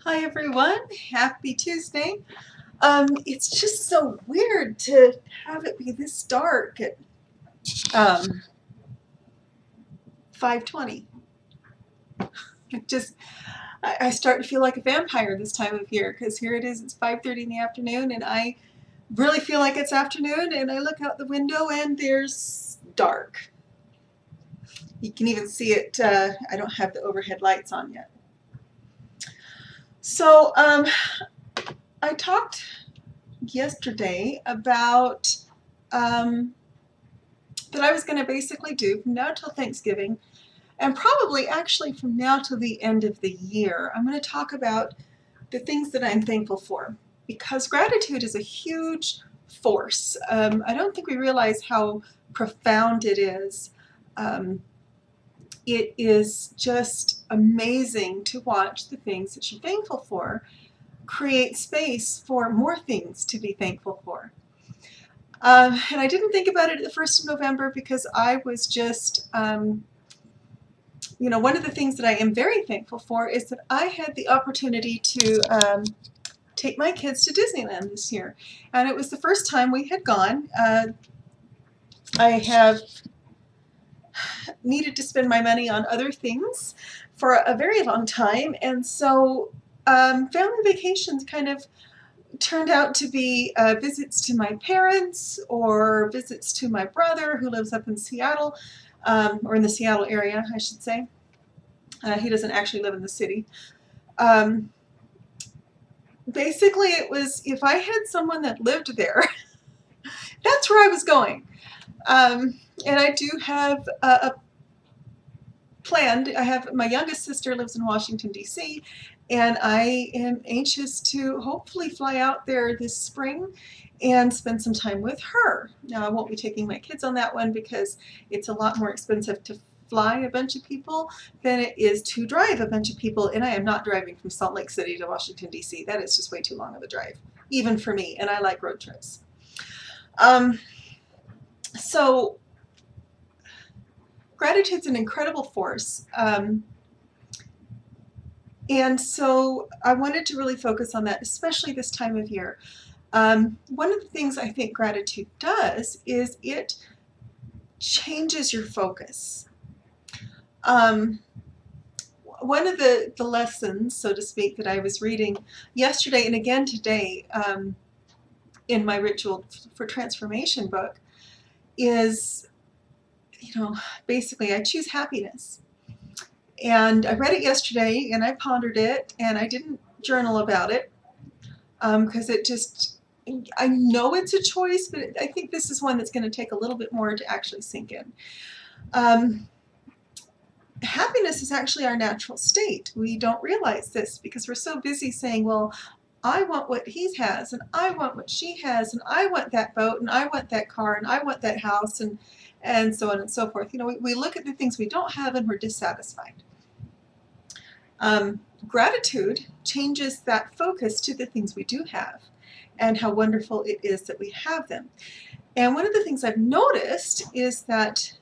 Hi everyone, happy Tuesday. It's just so weird to have it be this dark at 5:20. It just, I start to feel like a vampire this time of year because here it is, it's 5:30 in the afternoon and I really feel like it's afternoon and I look out the window and there's dark. You can even see it, I don't have the overhead lights on yet. So I talked yesterday about that I was going to basically do from now till Thanksgiving, and probably actually from now till the end of the year. I'm going to talk about the things that I'm thankful for, because gratitude is a huge force. I don't think we realize how profound it is. It is just amazing to watch the things that you're thankful for create space for more things to be thankful for. And I didn't think about it at the 1st of November because I was just, one of the things that I am very thankful for is that I had the opportunity to take my kids to Disneyland this year. And it was the first time we had gone. I have needed to spend my money on other things for a very long time. And so family vacations kind of turned out to be visits to my parents or visits to my brother who lives up in Seattle, or in the Seattle area, I should say. He doesn't actually live in the city. Basically, it was if I had someone that lived there, that's where I was going. And I do have a planned. I have my youngest sister lives in Washington, D.C., and I am anxious to hopefully fly out there this spring and spend some time with her. Now, I won't be taking my kids on that one because it's a lot more expensive to fly a bunch of people than it is to drive a bunch of people, and I am not driving from Salt Lake City to Washington, D.C. That is just way too long of a drive, even for me, and I like road trips. So gratitude's an incredible force. And so I wanted to really focus on that, especially this time of year. One of the things I think gratitude does is it changes your focus. One of the lessons, so to speak, that I was reading yesterday and again today in my Ritual for Transformation book is, basically I choose happiness. And I read it yesterday and I pondered it and I didn't journal about it because it just, I know it's a choice, but I think this is one that's going to take a little bit more to actually sink in. Happiness is actually our natural state. We don't realize this because we're so busy saying, well, I want what he has, and I want what she has, and I want that boat, and I want that car, and I want that house, and so on and so forth. We look at the things we don't have and we're dissatisfied. Gratitude changes that focus to the things we do have and how wonderful it is that we have them. And one of the things I've noticed is that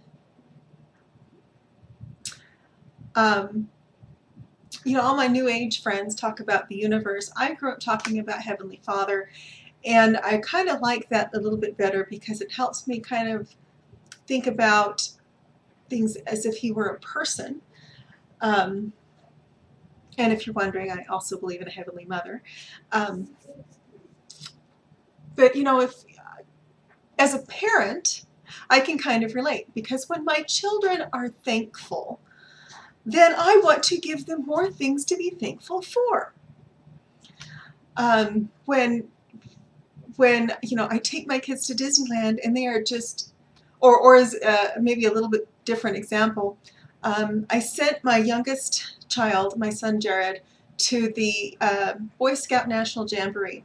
all my New Age friends talk about the universe. I grew up talking about Heavenly Father, and I kind of like that a little bit better because it helps me kind of think about things as if he were a person. And if you're wondering, I also believe in a Heavenly Mother. But if as a parent, I can kind of relate because when my children are thankful, then I want to give them more things to be thankful for. When I take my kids to Disneyland and they are just, or as maybe a little bit different example, I sent my youngest child, my son Jared, to the Boy Scout National Jamboree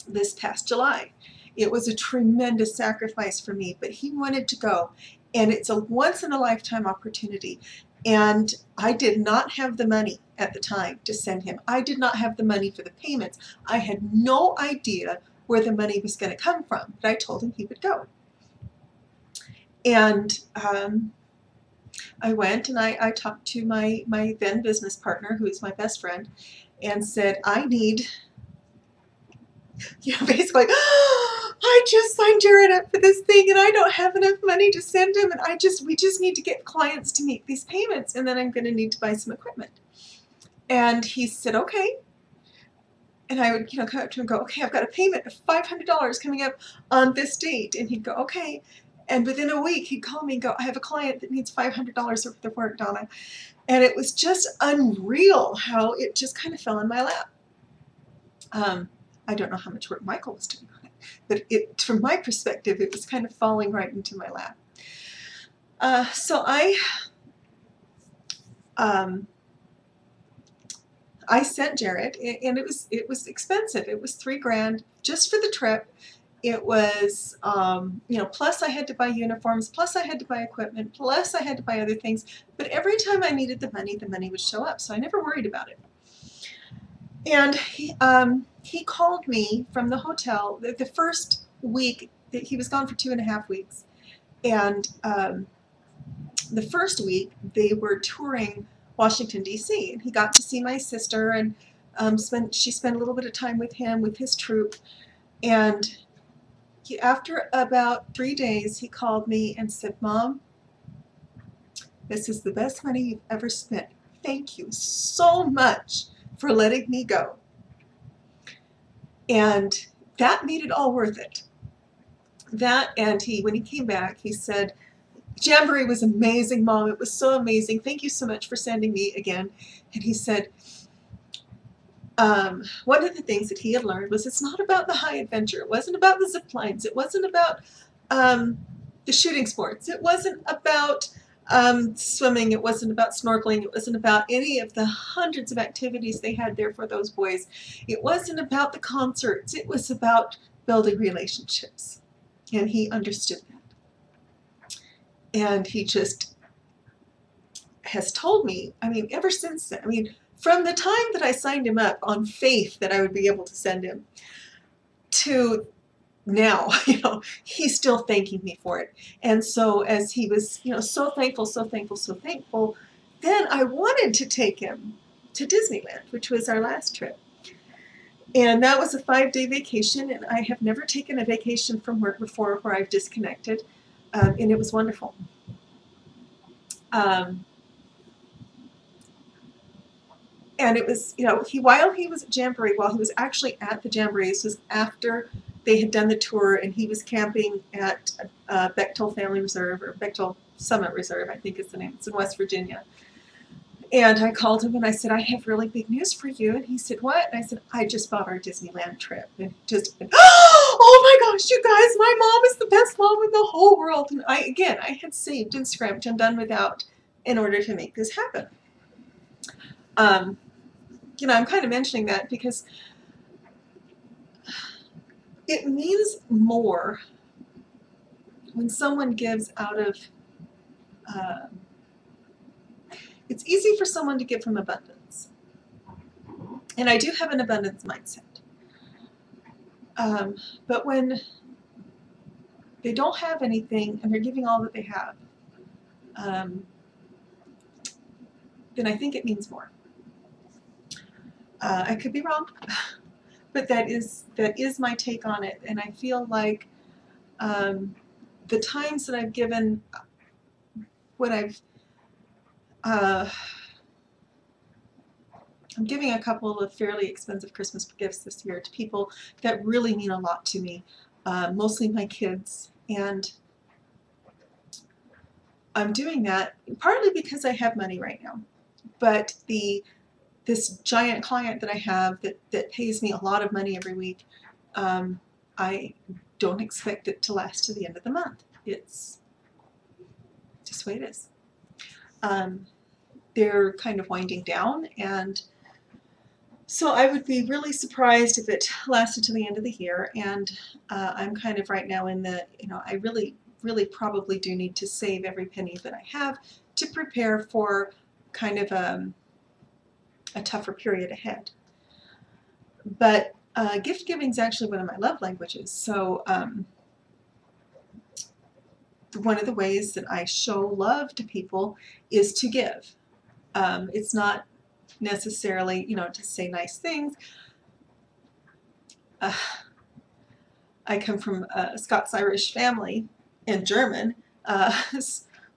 this past July. It was a tremendous sacrifice for me, but he wanted to go, and it's a once-in-a-lifetime opportunity. And I did not have the money at the time to send him. I did not have the money for the payments. I had no idea where the money was going to come from, but I told him he would go. And I went and I talked to my then business partner, who is my best friend, and said, I need, basically, I just signed Jared up for this thing and I don't have enough money to send him, and we just need to get clients to make these payments, and then I'm going to need to buy some equipment. And he said, okay. And I would, come up to him and go, okay, I've got a payment of $500 coming up on this date. And he'd go, okay. And within a week, he'd call me and go, I have a client that needs $500 worth of work, Donna. And it was just unreal how it just kind of fell in my lap. I don't know how much work Michael was doing on it, but from my perspective, it was kind of falling right into my lap. So I sent Jared, and it was expensive. It was $3,000 just for the trip. It was, plus I had to buy uniforms, plus I had to buy equipment, plus I had to buy other things. But every time I needed the money would show up, so I never worried about it. And he called me from the hotel the first week. That he was gone for 2.5 weeks, and the first week they were touring Washington, D.C., and he got to see my sister, and she spent a little bit of time with him, with his troupe. And after about 3 days, he called me and said, Mom, this is the best money you've ever spent. Thank you so much for letting me go. And that made it all worth it. That, and when he came back, he said, Jamboree was amazing, Mom. It was so amazing. Thank you so much for sending me again. And he said, one of the things that he had learned was it's not about the high adventure. It wasn't about the zip lines. It wasn't about the shooting sports. It wasn't about swimming. It wasn't about snorkeling. It wasn't about any of the hundreds of activities they had there for those boys. It wasn't about the concerts. It was about building relationships. And he understood that. And he just has told me, ever since then, from the time that I signed him up on faith that I would be able to send him to now, he's still thanking me for it. And so as he was, so thankful, then I wanted to take him to Disneyland, which was our last trip. And that was a 5-day vacation, and I have never taken a vacation from work before where I've disconnected, and it was wonderful. And it was, while he was at Jamboree, while he was actually at the Jamboree, this was after they had done the tour, and he was camping at Bechtel Family Reserve, or Bechtel Summit Reserve, I think is the name. It's in West Virginia. And I called him and I said, I have really big news for you. And he said, what? And I said, I just bought our Disneyland trip. And he just went, oh my gosh, you guys, my mom is the best mom in the whole world. And I had saved and scrimped and done without in order to make this happen. I'm kind of mentioning that because it means more when someone gives out of, it's easy for someone to give from abundance. And I do have an abundance mindset. But when they don't have anything and they're giving all that they have, then I think it means more. I could be wrong, but that is my take on it. And I feel like the times that I've given, when I'm giving a couple of fairly expensive Christmas gifts this year to people that really mean a lot to me, mostly my kids, and I'm doing that partly because I have money right now, but this giant client that I have that pays me a lot of money every week, I don't expect it to last to the end of the month. It's just the way it is. They're kind of winding down, and so I would be really surprised if it lasted to the end of the year. And I'm kind of right now in the, I really probably do need to save every penny that I have to prepare for kind of a tougher period ahead. But gift giving is actually one of my love languages. So one of the ways that I show love to people is to give. It's not necessarily, to say nice things. I come from a Scots-Irish family and German,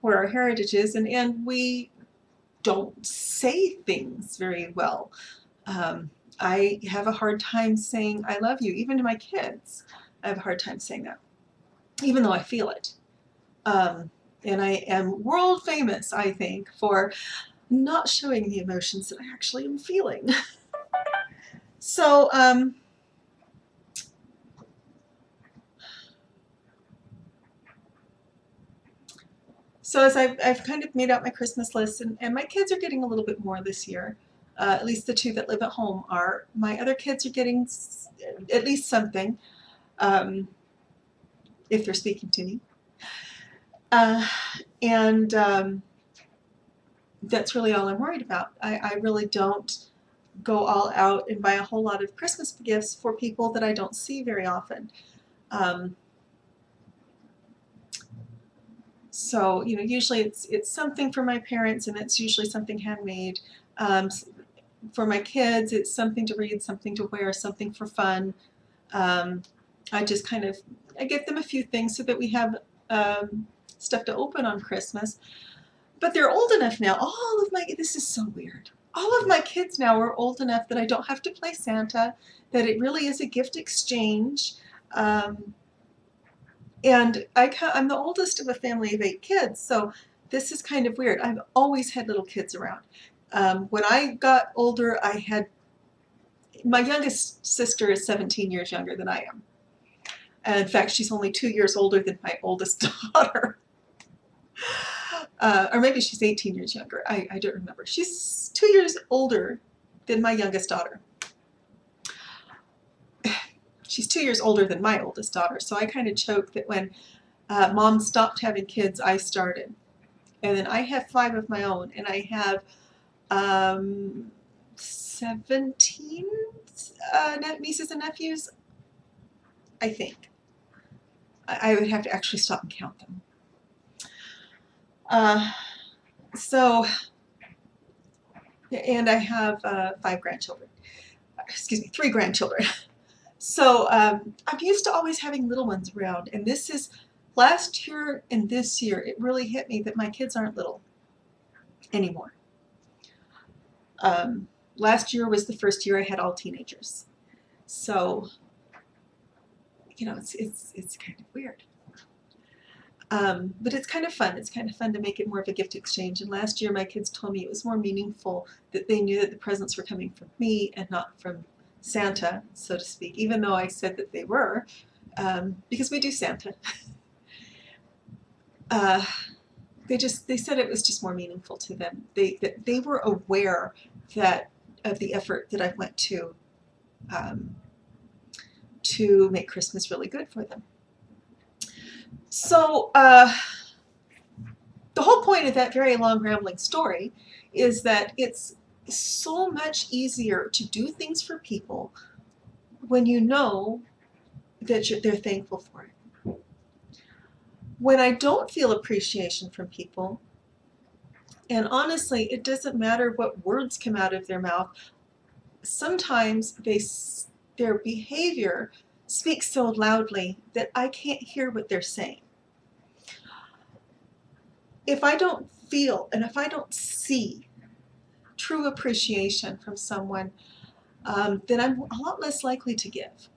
where our heritage is, and we don't say things very well. I have a hard time saying I love you, even to my kids. I have a hard time saying that, even though I feel it. And I am world famous, I think, for not showing the emotions that I actually am feeling. So, as I've kind of made out my Christmas list, and my kids are getting a little bit more this year. At least the two that live at home are. My other kids are getting at least something, if they're speaking to me. And that's really all I'm worried about. I really don't go all out and buy a whole lot of Christmas gifts for people that I don't see very often. So, usually it's something for my parents, and it's usually something handmade. For my kids, it's something to read, something to wear, something for fun. I just I get them a few things so that we have stuff to open on Christmas. But they're old enough now. This is so weird. All of my kids now are old enough that I don't have to play Santa, that it really is a gift exchange. And I'm the oldest of a family of 8 kids, so this is kind of weird. I've always had little kids around. When I got older, my youngest sister is 17 years younger than I am. And in fact, she's only 2 years older than my oldest daughter. Or maybe she's 18 years younger. I don't remember. She's 2 years older than my youngest daughter. She's 2 years older than my oldest daughter, so I kind of joke that when Mom stopped having kids, I started. And then I have 5 of my own, and I have 17 nieces and nephews, I think. I would have to actually stop and count them. And I have 5 grandchildren. Excuse me, 3 grandchildren. So I'm used to always having little ones around, and this is last year and this year it really hit me that my kids aren't little anymore. Last year was the first year I had all teenagers, so it's kind of weird, but it's kind of fun. It's kind of fun to make it more of a gift exchange. And last year my kids told me it was more meaningful that they knew that the presents were coming from me and not from Santa, so to speak, even though I said that they were, because we do Santa. They said it was just more meaningful to them. They were aware of the effort that I went to make Christmas really good for them. So the whole point of that very long rambling story is that it's so much easier to do things for people when you know that they're thankful for it. When I don't feel appreciation from people, and honestly, it doesn't matter what words come out of their mouth, sometimes their behavior speaks so loudly that I can't hear what they're saying. If I don't feel and if I don't see true appreciation from someone, then I'm a lot less likely to give.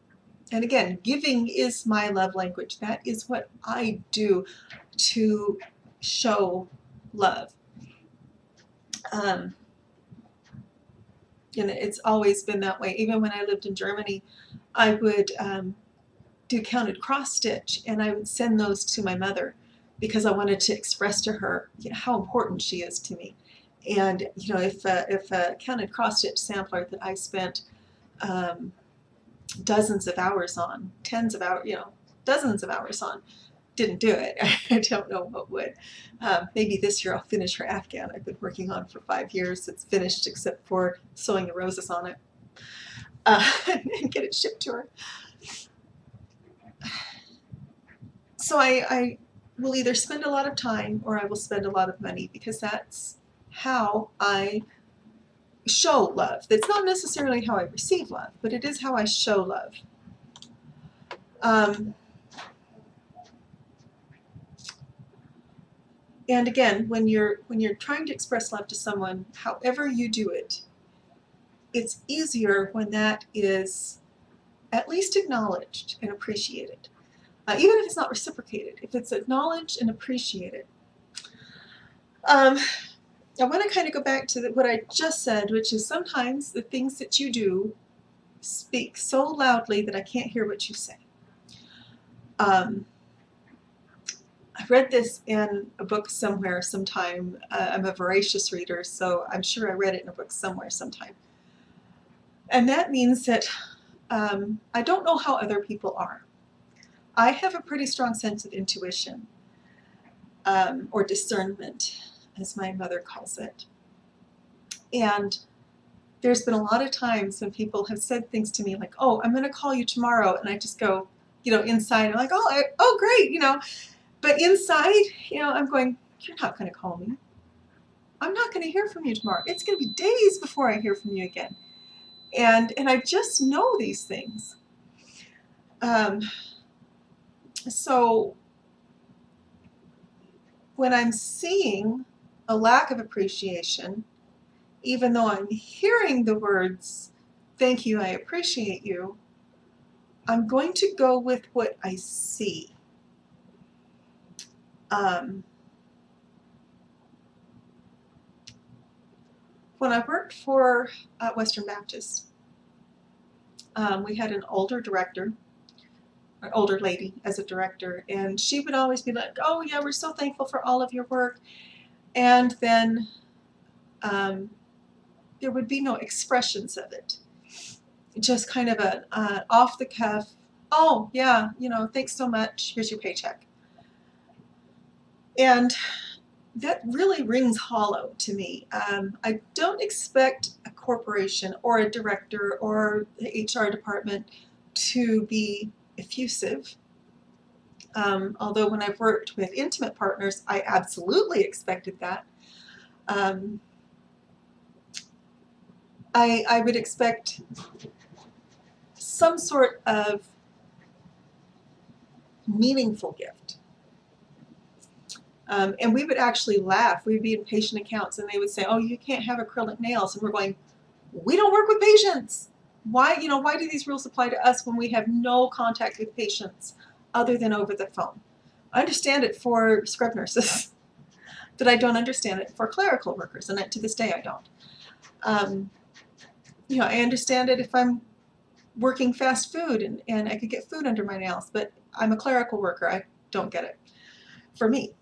And again, giving is my love language. That is what I do to show love. And it's always been that way. Even when I lived in Germany, I would do counted cross stitch, and I would send those to my mother because I wanted to express to her how important she is to me. And if a counted cross stitch sampler that I spent dozens of hours on, dozens of hours on, didn't do it, I don't know what would. Maybe this year I'll finish her Afghan I've been working on for 5 years. It's finished except for sewing the roses on it and get it shipped to her. So I will either spend a lot of time or I will spend a lot of money, because that's how I show love. That's not necessarily how I receive love, but it is how I show love. And again, when you're trying to express love to someone, however you do it, it's easier when that is at least acknowledged and appreciated. Even if it's not reciprocated, if it's acknowledged and appreciated. I want to kind of go back to what I just said, which is sometimes the things that you do speak so loudly that I can't hear what you say. I read this in a book somewhere sometime. I'm a voracious reader, so I'm sure I read it in a book somewhere sometime. And that means that I don't know how other people are. I have a pretty strong sense of intuition, or discernment, as my mother calls it. And there's been a lot of times when people have said things to me like, oh, I'm going to call you tomorrow. And I just go, inside, I'm like, oh, great, But inside, I'm going, you're not going to call me. I'm not going to hear from you tomorrow. It's going to be days before I hear from you again. And I just know these things. So when I'm seeing a lack of appreciation, even though I'm hearing the words, thank you, I appreciate you, I'm going to go with what I see. When I worked for Western Baptist, we had an older director, an older lady as a director, and she would always be like, oh yeah, we're so thankful for all of your work. And then there would be no expressions of it. Just kind of an off the cuff, oh yeah, thanks so much, here's your paycheck. And that really rings hollow to me. I don't expect a corporation or a director or the HR department to be effusive. Although when I've worked with intimate partners, I absolutely expected that. I would expect some sort of meaningful gift. And we would actually laugh. We'd be in patient accounts and they would say, oh, you can't have acrylic nails. And we're going, we don't work with patients. Why do these rules apply to us when we have no contact with patients other than over the phone? I understand it for scrub nurses, but I don't understand it for clerical workers, and to this day I don't. I understand it if I'm working fast food and I could get food under my nails, but I'm a clerical worker. I don't get it. For me.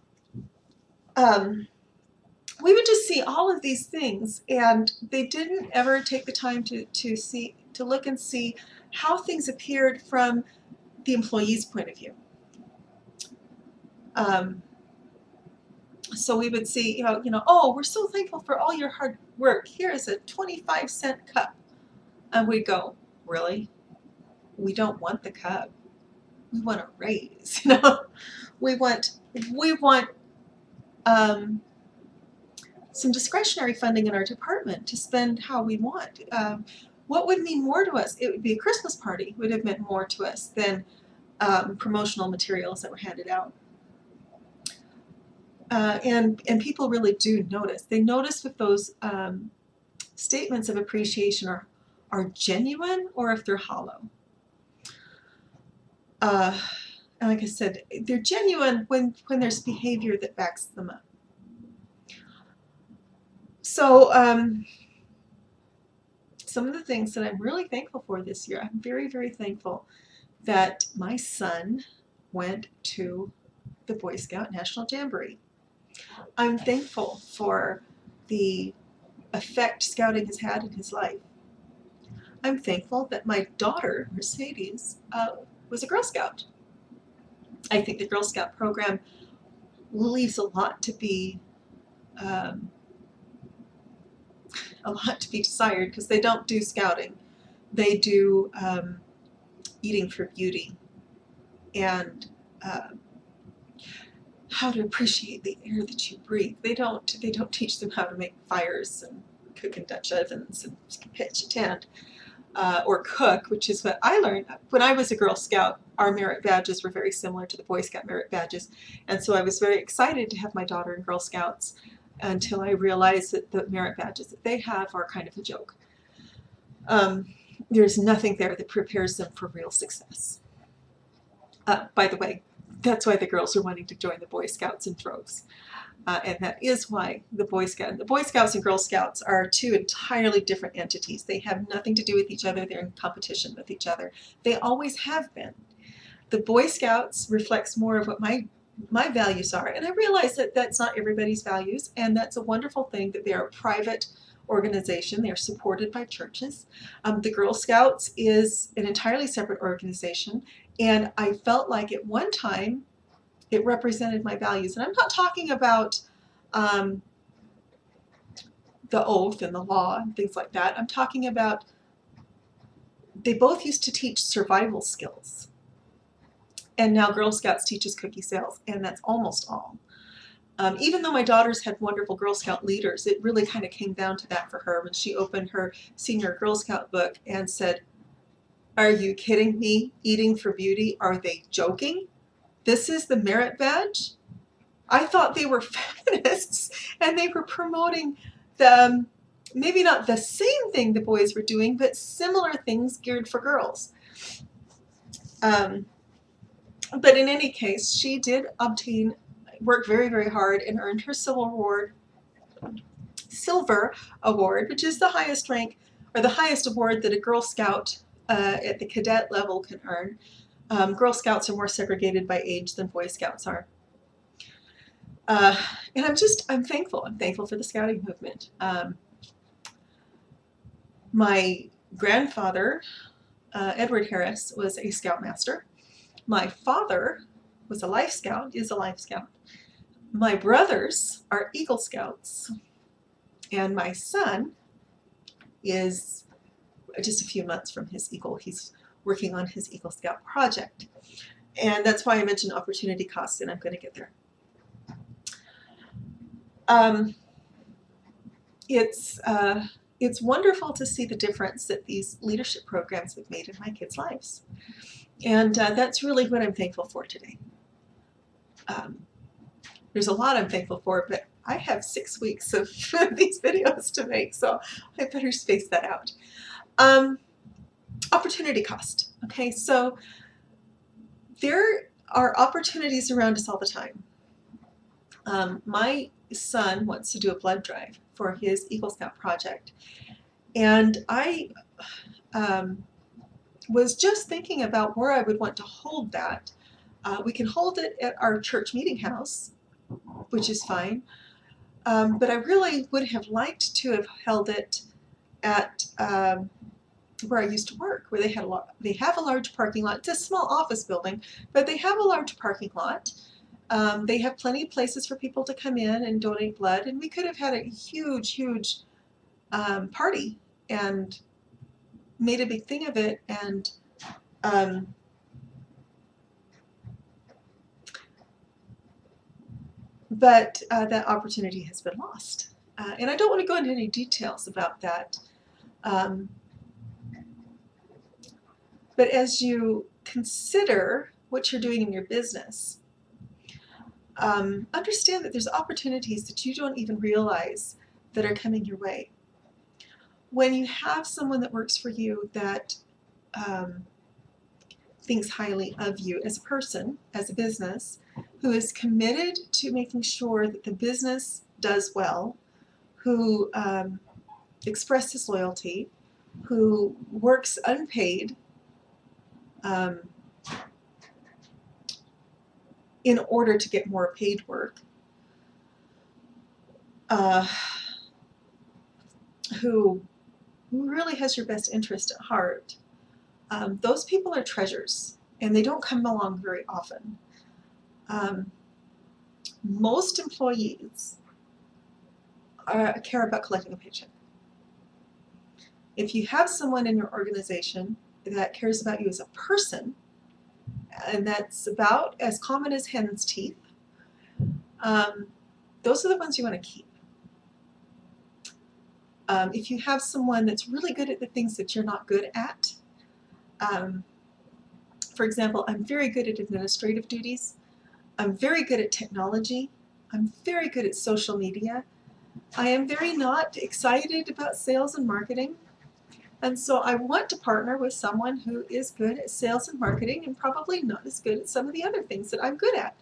We would just see all of these things, and they didn't ever take the time to look and see how things appeared from the employee's point of view. So we would see, oh, we're so thankful for all your hard work. Here is a 25-cent cup. And we'd go, really? We don't want the cup. We want a raise, We want some discretionary funding in our department to spend how we want. What would mean more to us? It would be a Christmas party would have meant more to us than promotional materials that were handed out. And people really do notice. They notice if those statements of appreciation are genuine or if they're hollow. And like I said, they're genuine when there's behavior that backs them up. So some of the things that I'm really thankful for this year, I'm very, very thankful that my son went to the Boy Scout National Jamboree. I'm thankful for the effect scouting has had in his life. I'm thankful that my daughter, Mercedes, was a Girl Scout. I think the Girl Scout program leaves a lot to be desired, because they don't do scouting. They do eating for beauty. And how to appreciate the air that you breathe. They don't teach them how to make fires and cook in Dutch ovens and pitch a tent or cook, which is what I learned when I was a Girl Scout. Our merit badges were very similar to the Boy Scout merit badges, and so I was very excited to have my daughter in Girl Scouts until I realized that the merit badges that they have are kind of a joke. There's nothing there that prepares them for real success. By the way, that's why the girls are wanting to join the Boy Scouts in droves. And that is why the Boy Scouts and Girl Scouts are two entirely different entities. They have nothing to do with each other. They're in competition with each other. They always have been. The Boy Scouts reflects more of what my values are. And I realize that that's not everybody's values, and that's a wonderful thing that they are a private organization. They are supported by churches. The Girl Scouts is an entirely separate organization, and I felt like at one time it represented my values. And I'm not talking about the oath and the law and things like that. I'm talking about they both used to teach survival skills. And now Girl Scouts teaches cookie sales, and that's almost all. Even though my daughters had wonderful Girl Scout leaders, it really kind of came down to that for her when she opened her senior Girl Scout book and said, "Are you kidding me? Eating for beauty? Are they joking? This is the merit badge?" I thought they were feminists and they were promoting the, maybe not the same thing the boys were doing, but similar things geared for girls. But in any case, she did work very, very hard and earned her Silver Award, which is the highest rank or the highest award that a Girl Scout at the cadet level can earn. Girl Scouts are more segregated by age than Boy Scouts are. And I'm thankful. I'm thankful for the Scouting movement. My grandfather, Edward Harris, was a Scoutmaster. My father was a Life Scout, is a Life Scout. My brothers are Eagle Scouts. And my son is just a few months from his Eagle. He's working on his Eagle Scout project. And that's why I mentioned opportunity cost, and I'm going to get there. It's wonderful to see the difference that these leadership programs have made in my kids' lives. And that's really what I'm thankful for today. There's a lot I'm thankful for, but I have 6 weeks of these videos to make, so I better space that out. Opportunity cost. Okay, so there are opportunities around us all the time. My son wants to do a blood drive for his Eagle Scout project, and I was just thinking about where I would want to hold that. We can hold it at our church meeting house, which is fine, but I really would have liked to have held it at where I used to work, where they have a large parking lot. It's a small office building, but they have a large parking lot. They have plenty of places for people to come in and donate blood, and we could have had a huge party and made a big thing of it, and but that opportunity has been lost. And I don't want to go into any details about that. But as you consider what you're doing in your business, understand that there's opportunities that you don't even realize that are coming your way. When you have someone that works for you that thinks highly of you as a person, as a business, who is committed to making sure that the business does well, who expresses loyalty, who works unpaid, in order to get more paid work, who really has your best interest at heart, those people are treasures, and they don't come along very often. Most employees care about collecting a paycheck. If you have someone in your organization that cares about you as a person, and that's about as common as hen's teeth, Those are the ones you want to keep. If you have someone that's really good at the things that you're not good at, for example, I'm very good at administrative duties. I'm very good at technology. I'm very good at social media. I am very not excited about sales and marketing. And so I want to partner with someone who is good at sales and marketing and probably not as good at some of the other things that I'm good at.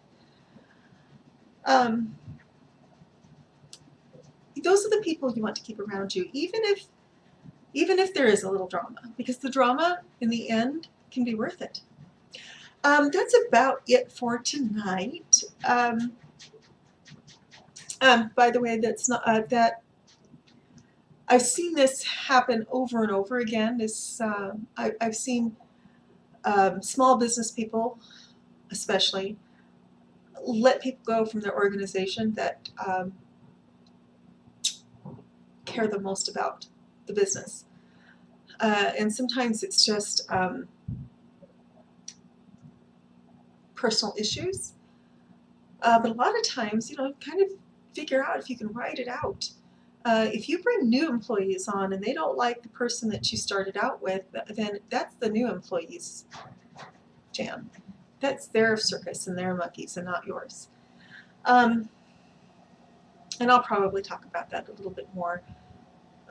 Those are the people you want to keep around you, even if there is a little drama, because the drama in the end can be worth it. That's about it for tonight. By the way, that's not that I've seen this happen over and over again. I've seen small business people, especially, let people go from their organization that care the most about the business. And sometimes it's just personal issues. But a lot of times, kind of figure out if you can write it out. If you bring new employees on and they don't like the person that you started out with, then that's the new employees' jam. That's their circus and their monkeys and not yours. And I'll probably talk about that a little bit more.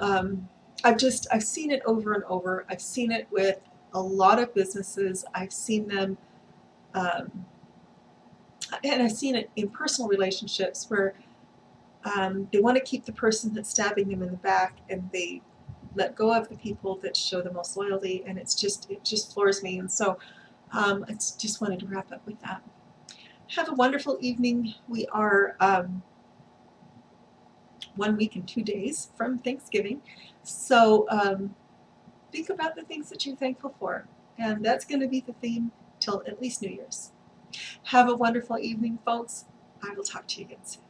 I've seen it over and over. I've seen it with a lot of businesses. I've seen them, and I've seen it in personal relationships where they want to keep the person that's stabbing them in the back, and they let go of the people that show the most loyalty, and it just floors me. And so I just wanted to wrap up with that. Have a wonderful evening. We are 1 week and 2 days from Thanksgiving, so think about the things that you're thankful for, and that's going to be the theme till at least New Year's. Have a wonderful evening, folks. I will talk to you again soon.